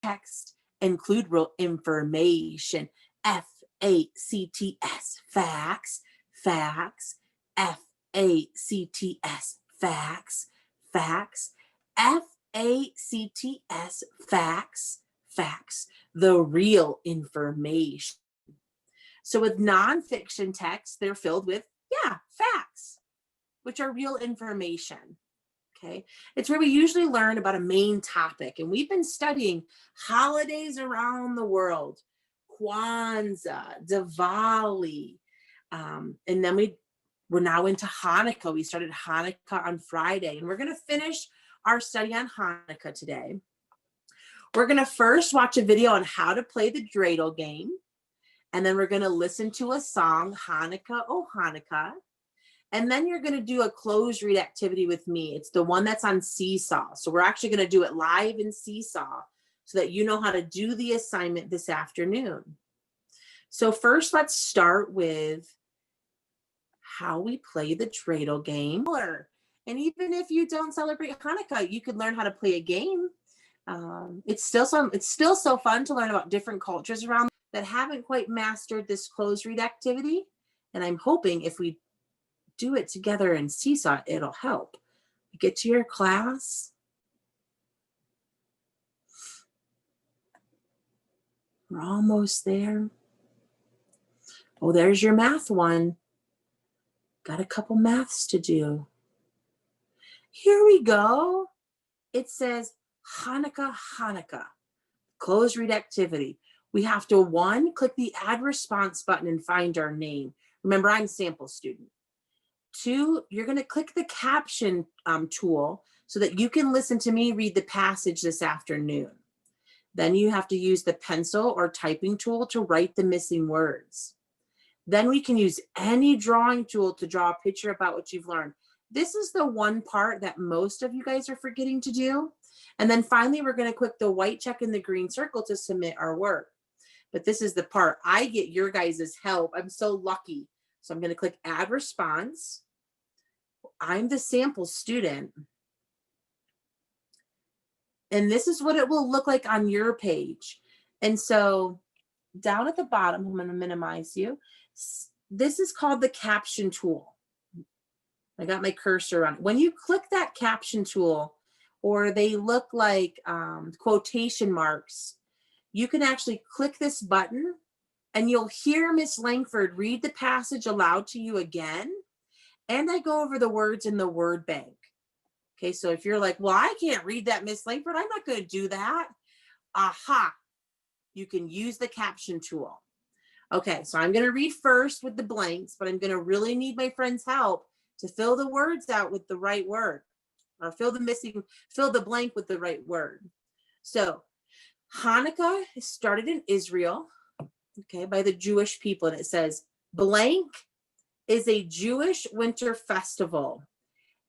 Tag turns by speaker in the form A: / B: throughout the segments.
A: text, include real information. F-A-C-T-S, facts, facts. F-A-C-T-S, facts, facts. F-A-C-T-S, facts, facts. The real information. So with nonfiction texts, they're filled with, facts, which are real information. Okay, it's where we usually learn about a main topic, and we've been studying holidays around the world, Kwanzaa, Diwali, and then we're now into Hanukkah. We started Hanukkah on Friday, and we're going to finish our study on Hanukkah today. We're going to first watch a video on how to play the dreidel game, and then we're going to listen to a song, Hanukkah, oh Hanukkah. And then you're going to do a closed read activity with me. It's the one that's on Seesaw. So we're actually going to do it live in Seesaw so that you know how to do the assignment this afternoon. So first, let's start with how we play the dreidel game. And even if you don't celebrate Hanukkah, you could learn how to play a game. It's still so fun to learn about different cultures around that haven't quite mastered this closed read activity. And I'm hoping if we do it together in Seesaw, it'll help. Get to your class. We're almost there. Oh, there's your math one. Got a couple maths to do. Here we go. It says Hanukkah, Hanukkah. Closed read activity. We have to, 1, click the add response button and find our name. Remember, I'm sample student. 2, you're going to click the caption tool so that you can listen to me read the passage this afternoon. Then you have to use the pencil or typing tool to write the missing words. Then we can use any drawing tool to draw a picture about what you've learned. This is the one part that most of you guys are forgetting to do. And then finally, we're going to click the white check in the green circle to submit our work. But this is the part I get your guys' help. I'm so lucky. So I'm going to click add response. I'm the sample student. And this is what it will look like on your page. And so down at the bottom, I'm going to minimize you. This is called the caption tool. I got my cursor on it. When you click that caption tool, or they look like quotation marks, you can actually click this button and you'll hear Miss Langford read the passage aloud to you again. And I go over the words in the word bank. Okay, so if you're like, well, I can't read that, Miss Langford, I'm not going to do that. Aha, you can use the caption tool. Okay, so I'm going to read first with the blanks, but I'm going to really need my friend's help to fill the words out with the right word, or fill the blank with the right word. So Hanukkah started in Israel, okay, by the Jewish people, and it says blank is a Jewish winter festival.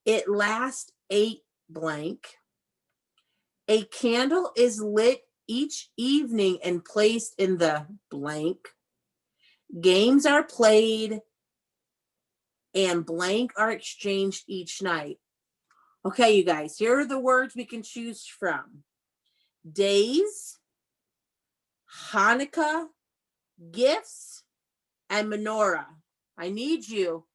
A: It lasts 8 blank. A candle is lit each evening and placed in the blank. Games are played and blank are exchanged each night. Okay, you guys, here are the words we can choose from. Days, Hanukkah, gifts, and menorah. I need you.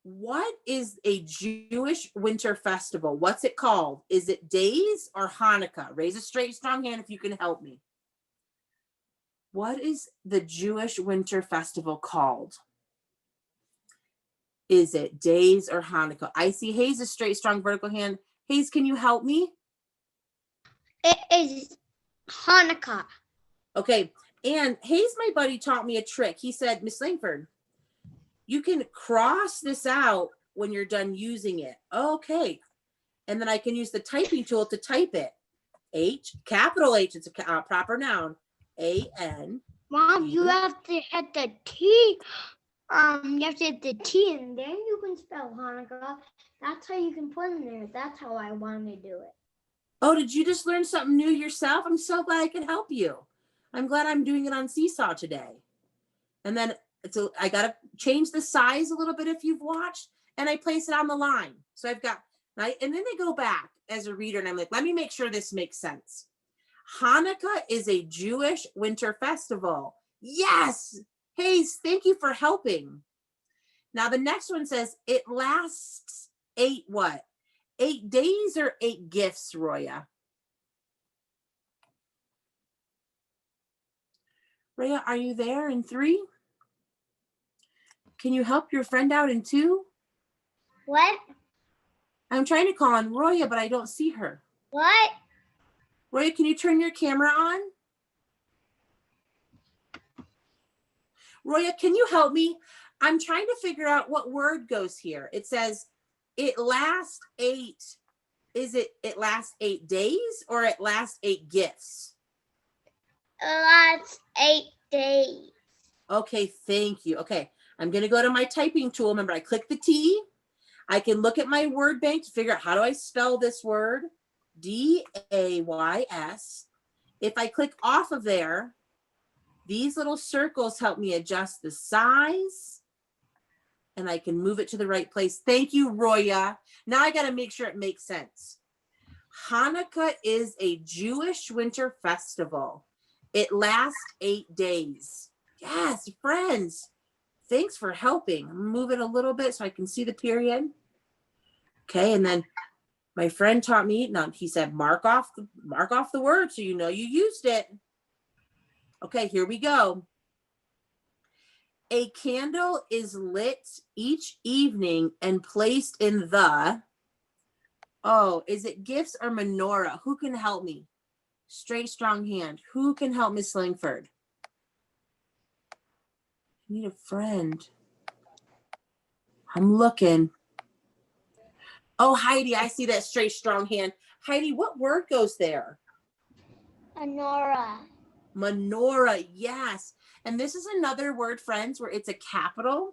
A: What is a Jewish winter festival? What's it called? Is it days or Hanukkah? Raise a straight, strong hand if you can help me. What is the Jewish winter festival called? Is it days or Hanukkah? I see Hayes' straight, strong, vertical hand. Hayes, can you help me?
B: It is Hanukkah.
A: Okay, and Hayes, my buddy, taught me a trick. He said, Miss Langford, you can cross this out when you're done using it. Okay. And then I can use the typing tool to type it. H, capital H, it's a proper noun. A-N.
B: Mom, you have to hit the T. You have to hit the T and then you can spell Hanukkah. That's how you can put in there. That's how I want to do it.
A: Oh, did you just learn something new yourself? I'm so glad I could help you. I'm glad I'm doing it on Seesaw today. And then I got to change the size a little bit if you've watched, and I place it on the line. So I've got, and then they go back as a reader and I'm like, let me make sure this makes sense. Hanukkah is a Jewish winter festival. Yes. Hayes, thank you for helping. Now the next one says it lasts 8 what? 8 days or 8 gifts, Roya? Roya, are you there in 3? Can you help your friend out in 2?
B: What?
A: I'm trying to call on Roya, but I don't see her.
B: What?
A: Roya, can you turn your camera on? Roya, can you help me? I'm trying to figure out what word goes here. It says it lasts 8. Is it lasts 8 days or it lasts 8 gifts?
B: Last 8 days.
A: Okay, thank you. Okay, I'm going to go to my typing tool. Remember, I click the T. I can look at my word bank to figure out how do I spell this word. D-A-Y-S. If I click off of there, these little circles help me adjust the size and I can move it to the right place. Thank you, Roya. Now I got to make sure it makes sense. Hanukkah is a Jewish winter festival. It lasts 8 days. Yes, friends. Thanks for helping. Move it a little bit so I can see the period. Okay, and then my friend taught me, now he said, mark off the word so you know you used it. Okay, here we go. A candle is lit each evening and placed in the, oh, is it gifts or menorah? Who can help me? Straight, strong hand. Who can help Miss Langford? I need a friend. I'm looking. Oh, Heidi, I see that straight, strong hand. Heidi, what word goes there?
B: Menorah.
A: Menorah, yes. And this is another word, friends, where it's a capital.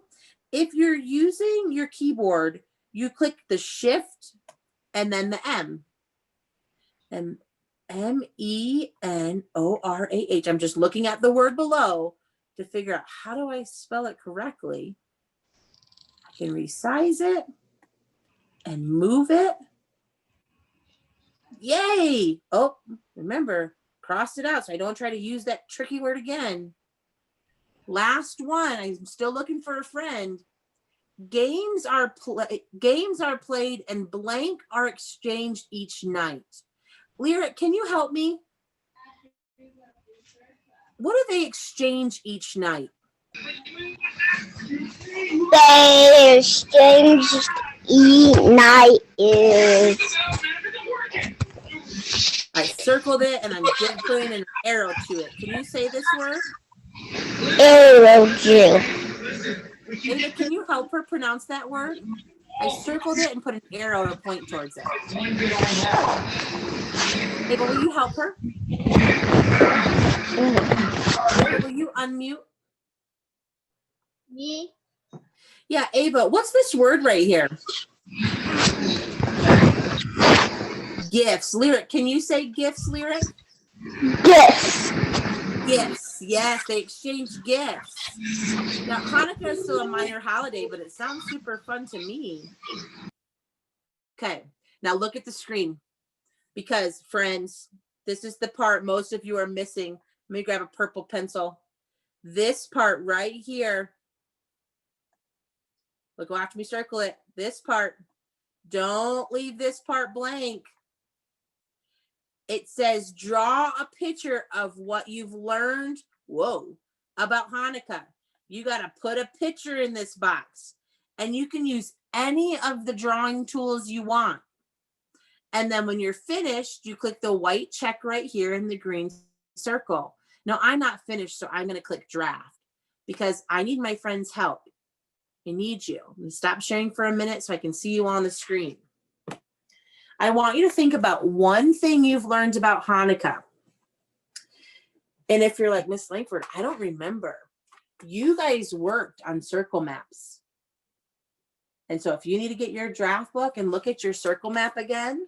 A: If you're using your keyboard, you click the shift and then the M. And M-E-N-O-R-A-H. I'm just looking at the word below to figure out how do I spell it correctly. I can resize it and move it. Yay! Oh, remember, crossed it out so I don't try to use that tricky word again. Last one. I'm still looking for a friend. Games are played and blank are exchanged each night. Lyric, can you help me? What do they exchange each night?
B: They exchanged each night is.
A: I circled it and I'm just putting an arrow to it. Can you say this word?
B: Arrow Jew.
A: Ava, can you help her pronounce that word? I circled it and put an arrow to point towards it. Ava, will you help her? Ava, will you unmute?
B: Me?
A: Yeah, Ava, what's this word right here? Gifts. Lyric, can you say gifts, Lyric?
B: Gifts.
A: Gifts. Yes, they exchange gifts. Now, Hanukkah is still a minor holiday, but it sounds super fun to me. Okay, now look at the screen. Because, friends, this is the part most of you are missing. Let me grab a purple pencil. This part right here. Look, watch me circle it. This part. Don't leave this part blank. It says, draw a picture of what you've learned, about Hanukkah. You got to put a picture in this box. And you can use any of the drawing tools you want. And then when you're finished, you click the white check right here in the green circle. Now, I'm not finished, so I'm going to click draft because I need my friend's help. I need you. Stop sharing for a minute so I can see you on the screen. I want you to think about one thing you've learned about Hanukkah. And if you're like, Miss Langford, I don't remember. You guys worked on circle maps. And so if you need to get your draft book and look at your circle map again,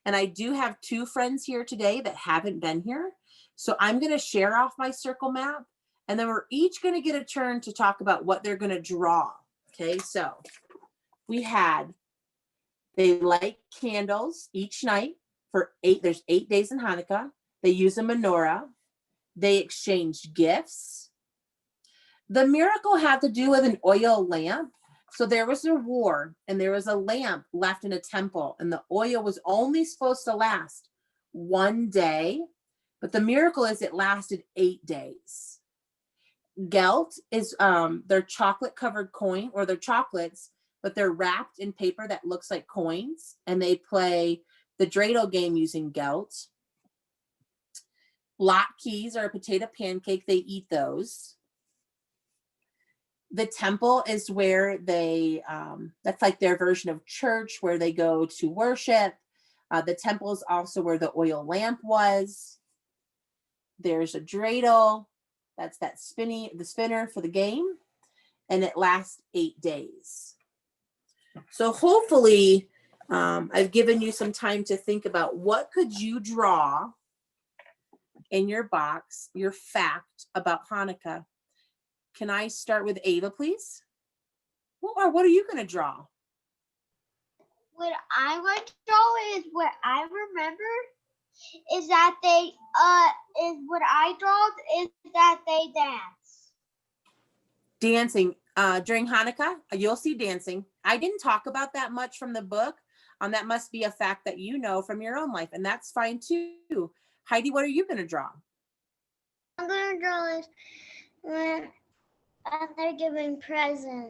A: and I do have 2 friends here today that haven't been here. So I'm going to share off my circle map, and then we're each going to get a turn to talk about what they're going to draw. Okay, so we had, they light candles each night for 8, there's 8 days in Hanukkah. They use a menorah. They exchanged gifts. The miracle had to do with an oil lamp. So there was a war and there was a lamp left in a temple, and the oil was only supposed to last one day, but the miracle is it lasted 8 days. Gelt is their chocolate covered coin, or their chocolates, but they're wrapped in paper that looks like coins, and they play the dreidel game using gelt. Latkes are a potato pancake. They eat those. The temple is where they, that's like their version of church, where they go to worship. The temple is also where the oil lamp was. There's a dreidel. That's the spinner for the game. And it lasts 8 days. So hopefully I've given you some time to think about what could you draw in your box, your fact about Hanukkah. Can I start with Ava, please? What are you going to draw?
B: What I would draw is what I remember is that they dance.
A: Dancing during Hanukkah. You'll see dancing. I didn't talk about that much from the book. That must be a fact that you know from your own life, and that's fine too. Heidi, what are you going to draw?
B: I'm going to draw this when they're giving presents.